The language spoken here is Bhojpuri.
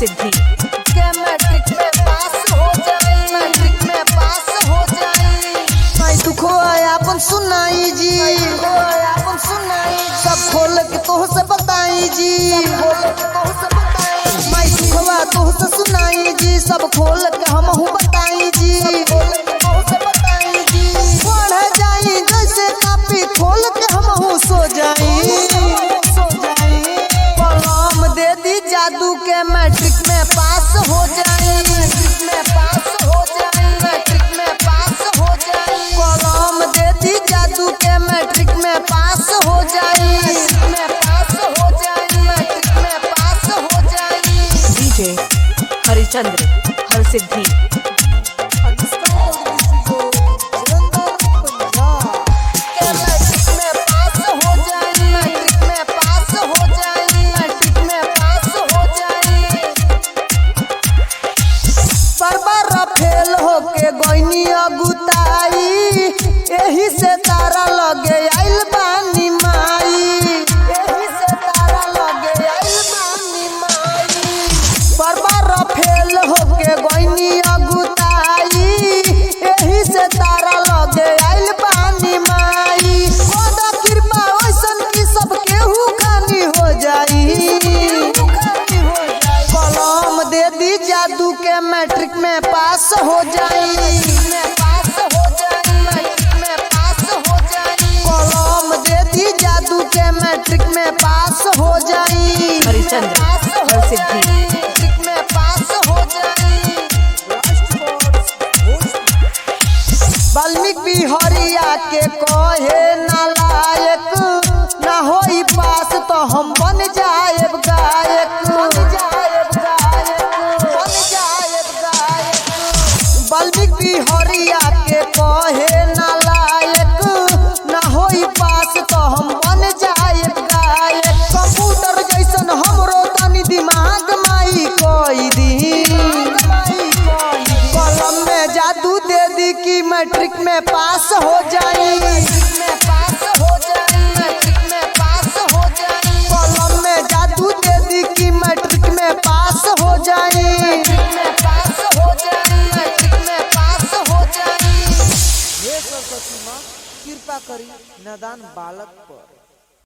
सिद्धि के मैट्रिक में पास हो जाए, मैट्रिक में पास हो जाए। मैं दुखो अपन सुनाई जी, अपन सुनाई सब खोल के तोह से बताई जी, मैं दुखवा तोह से सुनाई जी, सब खोल के हम बताई जी, पढ़ जाई जैसे कापी खोल के हम सो जाई। कलम दे दी जादू के मैट्रिक में पास हो जाए, मैट्रिक में पास हो जाए, मैट्रिक में पास हो जाए। कलम दे दी जादू के मैट्रिक में पास हो जाए, मैट्रिक में पास हो जाए, मैट्रिक में पास हो जाए। डीजे हरिचंद्र हर सिद्धि फेल होके गईनी अगुताई, एही से तारा लगे आइल बानी माई, एही से तारा लगे आइल बानी माई। बार फेल होके गईनी अगुताई, एही से तारा लगे आइल बानी माई। खुदा कृपा ओइसन की सब केहू खानी हो जाई। कलम दे दी जादू के मैट्रिक में पास हो जाए, में पास हो जाए, मैट्रिक में पास हो जाए। कलम दे दी जादू के मैट्रिक में पास हो जाए, हरिचंद्र हर सिद्धि मैट्रिक में पास हो जाए। वाल्मीकि बिहारिया के कहे नालायक, ना होई पास तो हम बन जाएब गायक, बन जाएब गायक, बन जाएब गायक। वाल्मीकि बिहारिया के कहे नालायक, ना होई पास तो हम बन जाएब गायक। कंप्यूटर जैसन हमरो तनी दिमाग माई कोई दी, कलम में जादू दे दी कि मैट्रिक में पास हो जाए, मैट्रिक में पास हो जाए, मैट्रिक में पास हो जाए। कलम में जादू दे दी कि मैट्रिक में पास हो जाए, मैट्रिक में पास हो जाए, मैट्रिक में पास हो जाए। हे सरस्वती माँ कृपा करी नादान बालक पर।